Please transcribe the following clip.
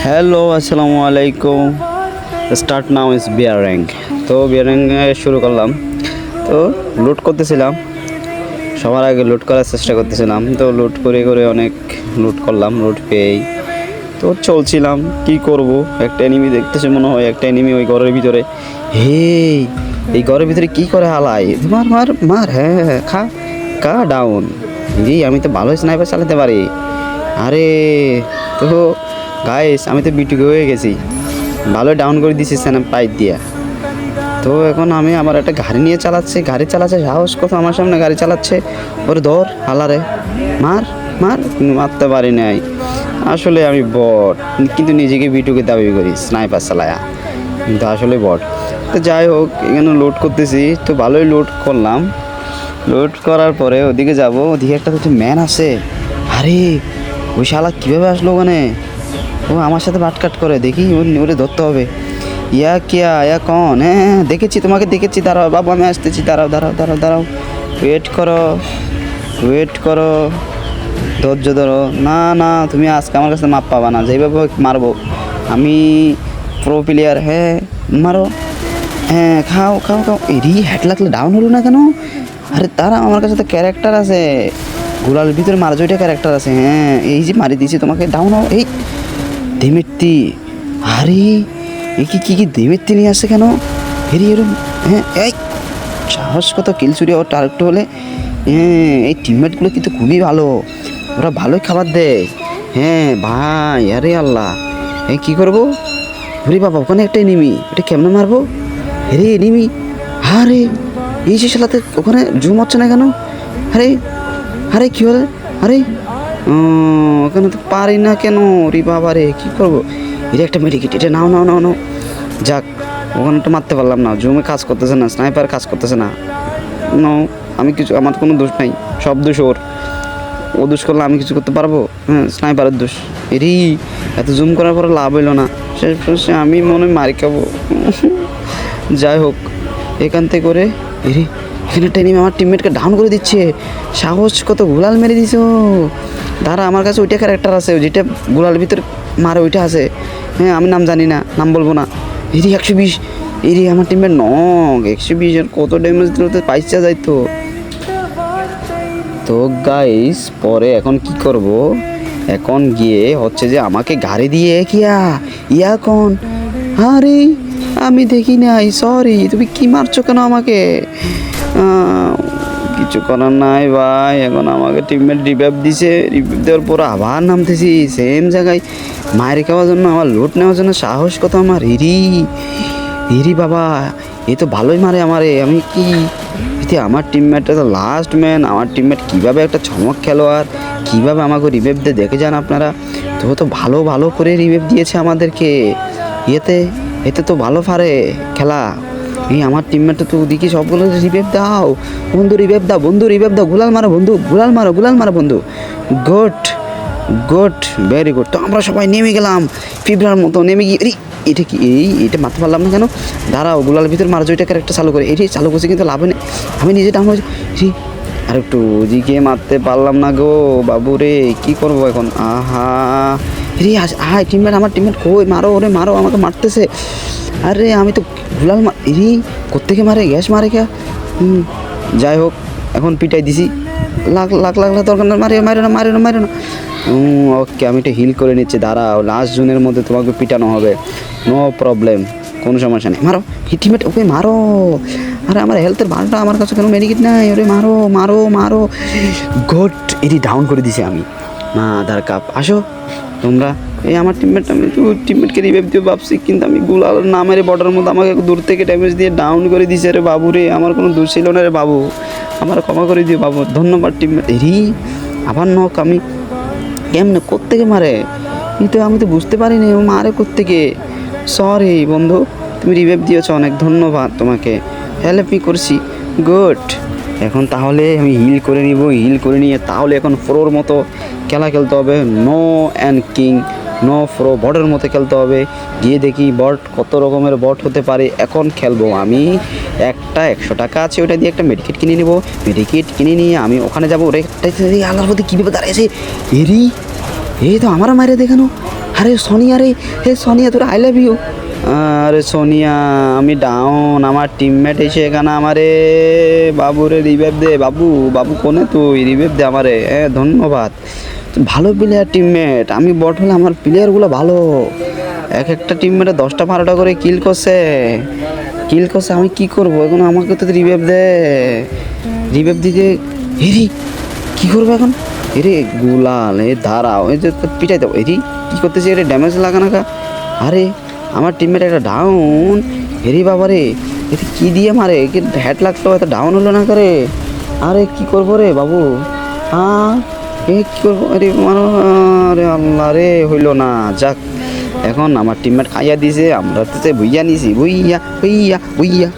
Hello আসসালামু আলাইকুম। Start now is bear rank. তো বিয়ার র্যাঙ্ক শুরু করলাম। তো লুট করতেছিলাম, সবার আগে লুট করার চেষ্টা করতেছিলাম। তো লুট করে করে অনেক লুট করলাম, লুট পেয়েই তো চলছিলাম। কি করব, একটা এনিমি দেখতেছে মনে হয়, একটা এনিমি ওই ঘরের ভিতরে। হে, এই ঘরের ভিতরে কি করে হালাই, মার মার মার, হ্যাঁ হ্যাঁ, খা কা ডাউন। আমি তো ভালোই স্নাইপার চালাতে পারি। আরে তো গাইস, আমি তো বিটুকে হয়ে গেছি, ভালো ডাউন করে দিছি পাইপ দিয়া। তো এখন আমি আমার একটা গাড়ি নিয়ে চালাচ্ছি, গাড়ি চালাচ্ছে, সাহস কত আমার সামনে গাড়ি চালাচ্ছে। ওরে ধর হালারে, মার মার, মারতে পারি নাই। আসলে আমি বট, কিন্তু নিজেকে বিটুকে দাবি করি স্নাইপার চালায়া, কিন্তু আসলে বট। তো যাই হোক, এখানে লোড করতেছি, তো ভালোই লোড করলাম। লোড করার পরে ওদিকে যাব, ওদিকে একটা তো ম্যান আছে। আরে ওই শালা কীভাবে আসলো ওখানে? ও আমার সাথে বাটকাট করে, দেখি ওরে ধরতে হবে। ইয়া কিয়া ইয়া কন? হ্যাঁ দেখেছি, তোমাকে দেখেছি, দাঁড়াও বাবু আমি আসতেছি, দাঁড়াও দাঁড়াও দাঁড়াও দাঁড়াও, ওয়েট করো ওয়েট করো, ধৈর্য ধরো। না না, তুমি আজকে আমার কাছে মাপ পাবা না, যেইভাবে মারবো আমি প্রো প্লেয়ার। হ্যাঁ মারো, হ্যাঁ খাও খাও খাও। এরই হ্যাট লাগলে ডাউন হলো না কেন? আরে তারা আমার কাছে তো ক্যারেক্টার আছে, গোলার ভিতরে মারা জয়টা ক্যারেক্টার আছে। হ্যাঁ এই যে মারি দিয়েছি তোমাকে, ডাউন হও। এই দেমেত্তি, আরে এই কি কি কি দেমেত্তি নিয়ে আসছে কেন? হেরি এরম, হ্যাঁ এই সাহস কত, কিল চুরি ও টার্গেট হলে। হ্যাঁ এই টিমমেটগুলো কিন্তু খুবই ভালো, ওরা ভালোই খাবার দেয়। হ্যাঁ ভাই, আরে আল্লাহ, হ্যাঁ কী করবো? হরি বাবা, ওখানে একটা এনিমি, এটা কেমনে মারবো? হেরে এনিমি, আরে এই যে সালাতে ওখানে জুম হচ্ছে না কেন? আরে আরে কী হলে? আরে ওখানে তো পারি না কেন? রে বাবা রে, কী করবো? এটা একটা মেডিকেট, এটা নাও নাও নাও নাও। যাক, ওখানে তো মারতে পারলাম না, জুমে কাজ করতেছে না, স্নাইপার কাজ করতেছে না। নাও, আমি কিছু, আমার কোনো দোষ নাই, সব দোষ ওর। ও দোষ করলে আমি কিছু করতে পারবো? হ্যাঁ স্নাইপারের দোষ। এরই এত জুম করার পরে লাভ হইলো না, শেষে আমি মনে হয় মারি খাবো। যাই হোক, এখান থেকে করে এরে এখানে একটা এনিমি আমার টিমমেটকে ডাউন করে দিচ্ছে। সাহস কত, গুলাল মেরে দিছ। দাঁড়া, আমার কাছে ওইটা ক্যারেক্টার আছে, যেটা গুলালের ভিতরে মারে, ওইটা আছে। হ্যাঁ আমি নাম জানি না, নাম বলবো না। এরি 120, এরি আমার টিমমেট নক 120, এর কত ড্যামেজ দিল তো পাইসা যাইতো। তো গাইস, পরে এখন কি করব? এখন গিয়ে হচ্ছে যে আমাকে গাড়ি দিয়ে ইয়া কোন? আরে আমি দেখি নাই, সরি। তুমি কি মারছো কেন আমাকে? কিছু করার নাই ভাই, এখন আমাকে টিমমেট রিভাইভ দিছে, রিভাইভ দেওয়ার পর আবার নামতেছি সেম জায়গায় মায়ের খাওয়ার জন্য, আমার লুট নেওয়ার জন্য। সাহস কত আমার! হিরি বাবা, এ তো ভালোই মারে আমারে। আমি কি আমার টিমমেটটা তো লাস্ট ম্যান, আমার টিমমেট কীভাবে একটা চমক খেলোয়াড়, কীভাবে আমাকে রিভাইভ দিয়ে দেখে যান আপনারা। তো ভালো ভালো করে রিভাইভ দিয়েছে আমাদেরকে। এতে তো ভালো পারে খেলা। এই আমার টিমমেটটা তো ওদিকে সবগুলো রিভাইভ দাও বন্ধু, রিভাইভ দাও বন্ধু, রিভাইভ দাও, গুলাল মারো বন্ধু, গুলাল মারো বন্ধু। Good good, very good. তো আমরা সবাই নেমে গেলাম ফিব্রার মতো, নেমে গিয়ে এটা কি, এটা মারতে পারলাম না কেন? দাঁড়াও, গুলালের ভিতরে মারা জয়টা ক্যারেক্টার চালু করে, এটি চালু করছি কিন্তু লাভ নেই, আমি নিজে ডাউন হয়েছি। আর একটু ওদিকে মারতে পারলাম না গো বাবু রে, কী করবো এখন? আহা হাই টিমমেট, আমার টিমমেট কই? মারো ওরে মারো, আমাকে মারতেছে। আরে আমি তো গুলাল কোত্থেকে মারে, গ্যাস মারে কে? যাই হোক, এখন পিটাই দিছি, লাখ লাখ লাখ লাখ দরকার না, মারে না। ওকে, আমি একটু হিল করে নিচ্ছি, দাঁড়াও, লাস্ট জুনের মধ্যে তোমাকে পিটানো হবে, নো প্রবলেম, কোনো সমস্যা নেই। মারো টিমমেট, ওকে মারো। আরে আমার হেলথের ভালটা আমার কাছে কোনো মেডিকেট নাই, ওরে মারো মারো মারো। গুড, এটি ডাউন করে দিছি আমি। দাঁড় কাপ, আসো তোমরা। এই আমার আমি তো টিমমেটকে রিভাইভ দিয়ে ভাবছি, কিন্তু আমি গুলাল না মেরে বর্ডারের মধ্যে আমাকে দূর থেকে ড্যামেজ দিয়ে ডাউন করে দিছে রে বাবু রে। আমার কোনো দোষ ছিল না রে বাবু, আমার ক্ষমা করে দিও বাবু, ধন্যবাদ টিমমেট। আবার নক, আমি কেমনে কোত্থেকে মারে? আমি তো বুঝতে পারিনি ও মারে কোত্থেকে। সরি বন্ধু, তুমি রিভাইভ দিয়েছ, অনেক ধন্যবাদ তোমাকে, হেল্প করছি। গুড, এখন তাহলে আমি হিল করে নিয়ে তাহলে এখন প্রোর মতো খেলা খেলতে হবে। No and king, no pro, বটের মতো খেলতে হবে। গিয়ে দেখি বট কত রকমের বট হতে পারে। এখন খেলবো আমি একটা 100 টাকা আছে, ওটা দিয়ে একটা মেডিকেট কিনে নেবো। মেডিকেট কিনে নিয়ে আমি ওখানে যাবো। আল্লাহর প্রতি কীভাবে দাঁড়িয়েছে, এই তো আমারও মারে দেখানো। আরে সোনিয়া রে, হে সোনিয়া তোর আই লাভ ইউ। আরে সোনিয়া আমি ডাউন, আমার টিমমেট এসে এখানে আমারে বাবুরে রিভাইভ দে, বাবু বাবু কোনে তুই, রিভাইভ দে আমারে। হ্যাঁ ধন্যবাদ, ভালো প্লেয়ার টিমমেট, আমি বট হলে আমার প্লেয়ারগুলো ভালো, এক একটা টিমমেটে 10টা 12টা করে কিল করছে, আমি কি করব এখন, আমাকে তো রিভাইভ দে, রিভাইভ দিতে। হেরি কি করবো এখন, এরে গুলাল এ দাঁড়াও, এই যে পিটাই দাও, এরি কী করতেছে, এরে ড্যামেজ লাগা না। আরে আমার টিমমেট একটা ডাউন, হেরি বাবা রে, এতে কী দিয়ে মারে, কি হ্যাট লাগলো, এত ডাউন হলো না করে। আরে কি করবো রে বাবু, এ কী করবো, আরে মারো, আরে আল্লাহ রে হইলো না, যাক এখন আমার টিমমেট খাইয়া দিছে, আমরা তো ভুইয়া নিছি, ভুইয়া ভুইয়া ভুইয়া।